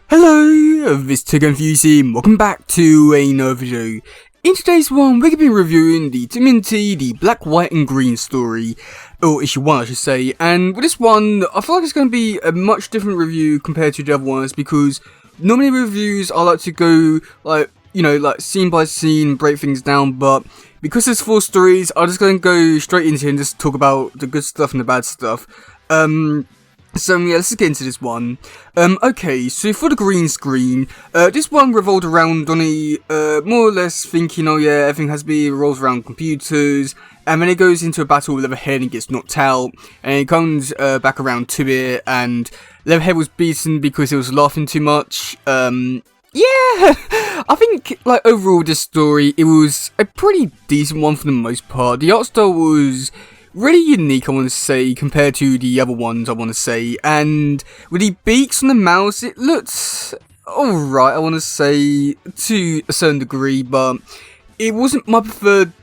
Hello, this is teddygaming. Welcome back to another video. In today's one, we're going to be reviewing the Timothy, the Black, White and Green story, or issue 1 I should say, and with this one, I feel like it's going to be a much different review compared to the other ones, because normally reviews I like to go, like scene by scene, break things down, but because there's 4 stories, I'm just going to go straight into it and just talk about the good stuff and the bad stuff. So yeah, let's just get into this one. Okay, so for the green screen, this one revolved around Donnie, more or less thinking, oh yeah, everything has to be revolves around computers, and then he goes into a battle with Leatherhead and gets knocked out, and he comes back around to it, and Leatherhead was beaten because he was laughing too much. Yeah, I think, like, overall this story, it was a pretty decent one for the most part. The art style was really unique, I want to say, compared to the other ones, I want to say, and with the beaks on the mouse, it looked alright, I want to say, to a certain degree, but it wasn't my preferred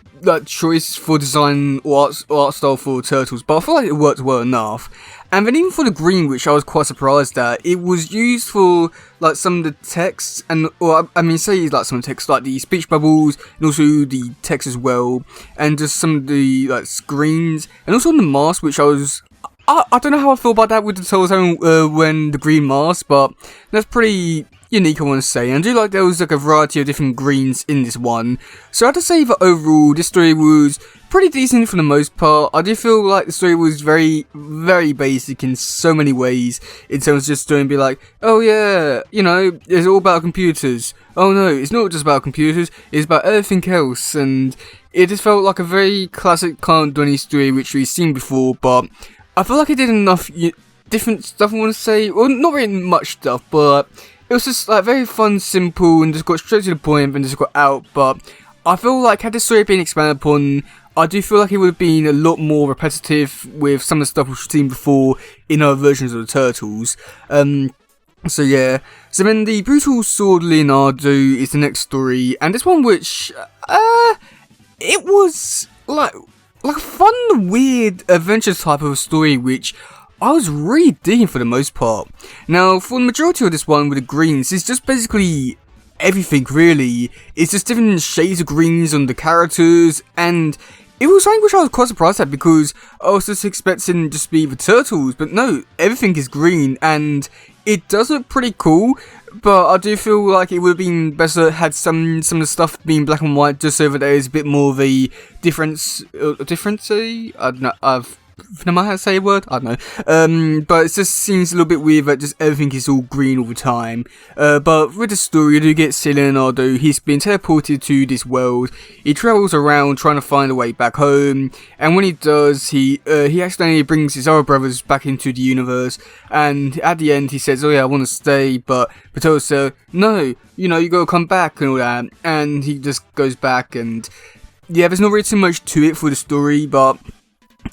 choice for design or art style for Turtles, but I feel like it worked well enough. And then even for the green, which I was quite surprised at, it was used for like some of the text, and some of the text, like the speech bubbles, and also the text as well, and just some of the screens, and also on the mask, which I don't know how I feel about that with the Turtles when the green mask, but that's pretty unique, I want to say. And I do like there was like a variety of different greens in this one. So I have to say that overall this story was pretty decent for the most part. I do feel like the story was very, very basic in so many ways, in terms of just doing be like, oh yeah, it's all about computers. Oh no, it's not just about computers, it's about everything else. And it just felt like a very classic kind of Donnie story which we've seen before, but I feel like it did enough different stuff, I want to say. Well, not really much stuff, but it was just like very fun, simple, and just got straight to the point and just got out. But I feel like had the story been expanded upon, I do feel like it would have been a lot more repetitive with some of the stuff we've seen before in other versions of the Turtles. So yeah. So then the Brutal Sword Leonardo is the next story, and this one which, it was like a fun, weird adventure type of story which I was really digging for the most part. Now, for the majority of this one with the greens, it's just basically everything really. It's just different shades of greens on the characters, and it was something which I was quite surprised at, because I was just expecting just to be the Turtles, but no, everything is green, and it does look pretty cool. But I do feel like it would have been better had some of the stuff being black and white, just so that there is a bit more of a difference. I don't know. Am I how to say a word? I don't know. But it just seems a little bit weird that just everything is all green all the time. But with the story, you do get see Leonardo. He's been teleported to this world. He travels around trying to find a way back home. And when he does, he accidentally brings his other brothers back into the universe. And at the end, he says, "Oh yeah, I want to stay." But Patel says, "No, you gotta come back and all that." And he just goes back, and yeah, there's not really too much to it for the story, but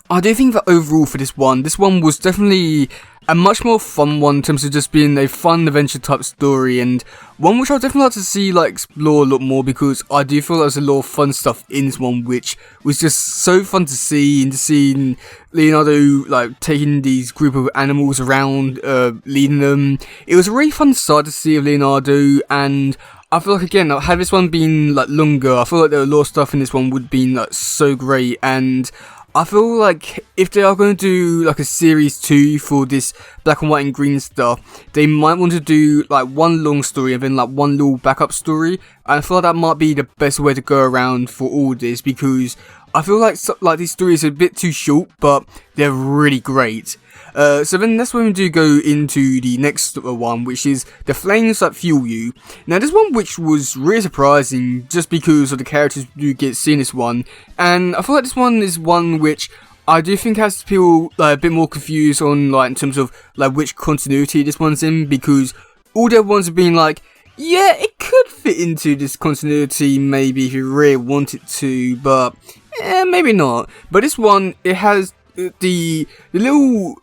I do think that overall for this one was definitely a much more fun one in terms of just being a fun adventure type story, and one which I'd definitely like to see explore a lot more, because I do feel there's a lot of fun stuff in this one which was just so fun to see, and to see Leonardo taking these group of animals around, leading them. It was a really fun side to see of Leonardo, and I feel like, again, had this one been longer, I feel like there were a lot of stuff in this one would have been so great. And I feel like if they are going to do a series 2 for this black and white and green stuff, they might want to do one long story and then one little backup story. And I feel like that might be the best way to go around for all this, because I feel like these stories are a bit too short, but they're really great. So then that's when we do go into the next one, which is The Flames That Fuel You. Now this one which was really surprising, just because of the characters you get seen in this one, and I feel like this one is one which I do think has people a bit more confused on in terms of which continuity this one's in, because all the other ones have been yeah, it could fit into this continuity maybe if you really wanted to, but maybe not. But this one, it has the little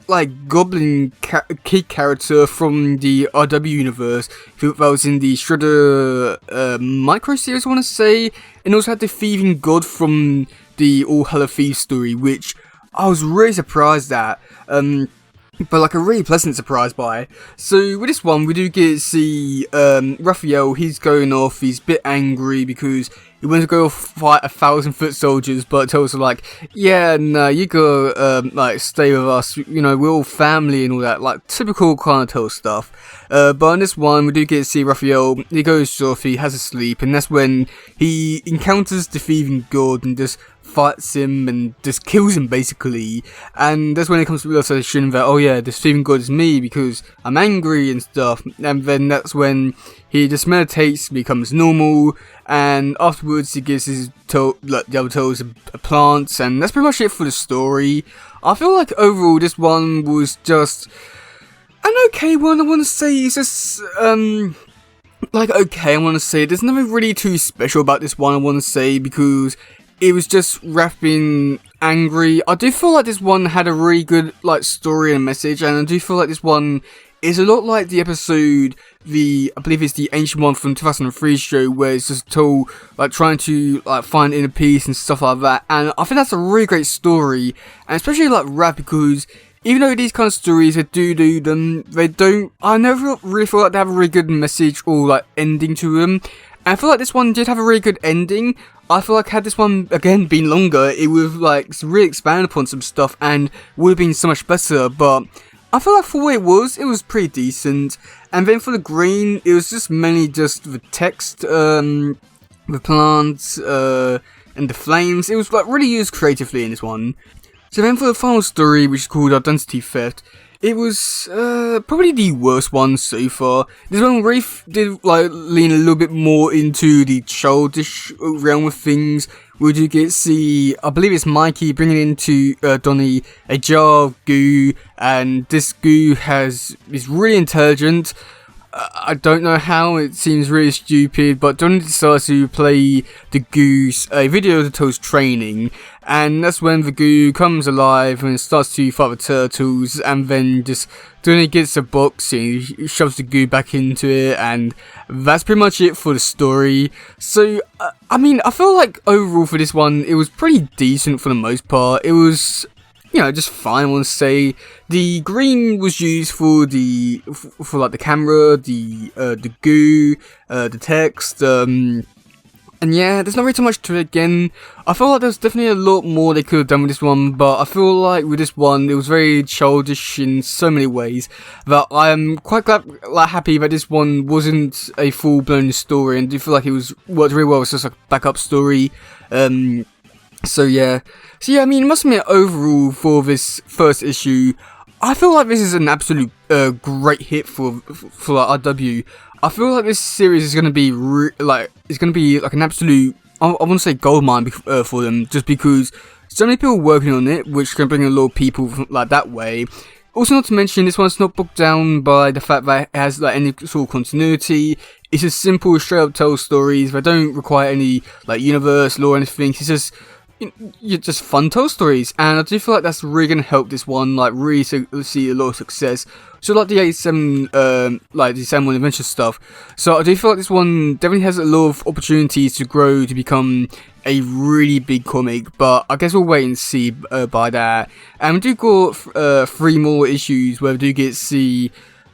goblin kid character from the RW universe that was in the Shredder micro series, I want to say, and also had the thieving god from the All Hella Thieves story, which I was really surprised at. but like a really pleasant surprise by. So with this one, we do get to see Raphael. He's going off. He's a bit angry because he wants to go fight 1,000-foot soldiers, but tells her like, yeah, no, you go like stay with us. You know, we're all family and all that, like typical kind of tell stuff. But in this one, we do get to see Raphael. He goes off. He has a sleep, and that's when he encounters the thieving god and just fights him and just kills him basically. And that's when it comes to realization that, oh yeah, this thieving god is me because I'm angry and stuff. And then that's when he just meditates, becomes normal, and afterwards he gives his the other toes a plant, and that's pretty much it for the story. I feel like overall this one was just an okay one. I want to say it's just like okay. I want to say there's nothing really too special about this one. I want to say because it was just Raph being angry. I do feel like this one had a really good like story and message, and I do feel like this one is a lot like the episode, I believe it's the Ancient One from 2003 show, where it's just told like trying to like find inner peace and stuff like that. And I think that's a really great story, and especially like Raph, because even though these kind of stories they do them, they don't. I never really feel like they have a really good message or like ending to them. And I feel like this one did have a really good ending. I feel like had this one again been longer, it would have like really expanded upon some stuff and would have been so much better. But I feel like for what it was pretty decent. And then for the green, it was just mainly just the text, the plants, and the flames. It was like really used creatively in this one. So then for the final story, which is called Identity Theft, it was probably the worst one so far. This one really did like lean a little bit more into the childish realm of things. We do get to see, I believe it's Mikey bringing into Donnie a jar of goo, and this goo is really intelligent. I don't know how, it seems really stupid, but Donnie decides to play the goose a video that tells training, and that's when the goo comes alive and starts to fight the turtles, and then just Donnie gets a box and he shoves the goo back into it, and that's pretty much it for the story. So, I mean, I feel like overall for this one, it was pretty decent for the most part. It was, you know, just fine, I want to say. The green was used for like the camera, the goo, the text, and yeah, there's not really too much to it again. I feel like there's definitely a lot more they could have done with this one, but I feel like with this one, it was very childish in so many ways that I'm quite happy that this one wasn't a full-blown story, and I do feel like it worked really well. It's just like a backup story. So yeah, I mean, I must admit, overall for this first issue, I feel like this is an absolute great hit for like RW. I feel like this series is gonna be like an absolute, I want to say goldmine for them, just because so many people are working on it, which can bring a lot of people like that way. Also, not to mention, this one's not bogged down by the fact that it has like any sort of continuity. It's just simple, straight up tell stories. They don't require any like universe, lore, or anything. It's just fun tell stories, and I do feel like that's really gonna help this one like really see a lot of success. So like the 87 like the 71 adventure stuff. So I do feel like this one definitely has a lot of opportunities to grow to become a really big comic, but I guess we'll wait and see by that. And we do got 3 more issues where we do get to see,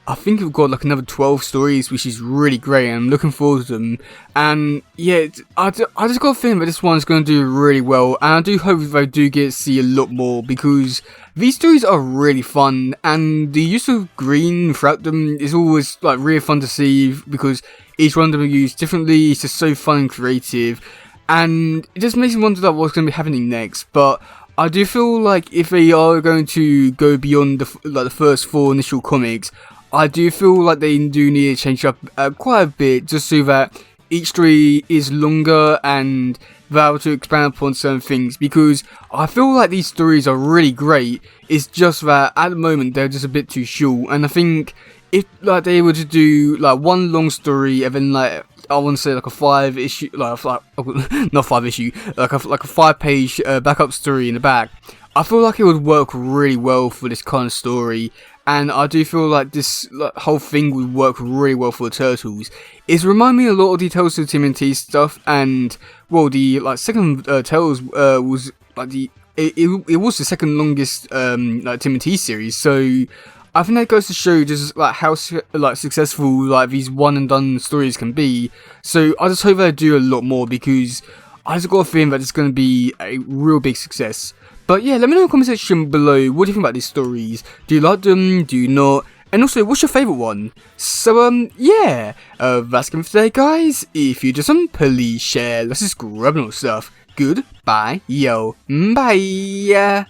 I think we've got like another 12 stories, which is really great, and I'm looking forward to them. And yeah, I just got a feeling that this one's going to do really well, and I do hope that I do get to see a lot more, because these stories are really fun, and the use of green throughout them is always like really fun to see, because each one of them are used differently. It's just so fun and creative, and it just makes me wonder about what's going to be happening next. But I do feel like if they are going to go beyond the first 4 initial comics, I do feel like they do need to change up quite a bit, just so that each story is longer and they're able to expand upon certain things, because I feel like these stories are really great. It's just that at the moment they're just a bit too short, and I think if like they were to do like one long story and then like I want to say like a 5 issue, like not 5 issue, like a 5-page backup story in the back, I feel like it would work really well for this kind of story. And I do feel like this whole thing would work really well for the Turtles. It's reminding me a lot of the Tales of TMNT stuff, and well, the like second Tales was like it was the second longest like TMNT series. So I think that goes to show just like how successful like these one and done stories can be. So I just hope they do a lot more, because I just got a feeling that it's going to be a real big success. But yeah, let me know in the comment section below, what do you think about these stories? Do you like them? Do you not? And also, what's your favourite one? So yeah, that's it for today, guys. If you just please share, let's just grab more stuff. Goodbye, yo, bye.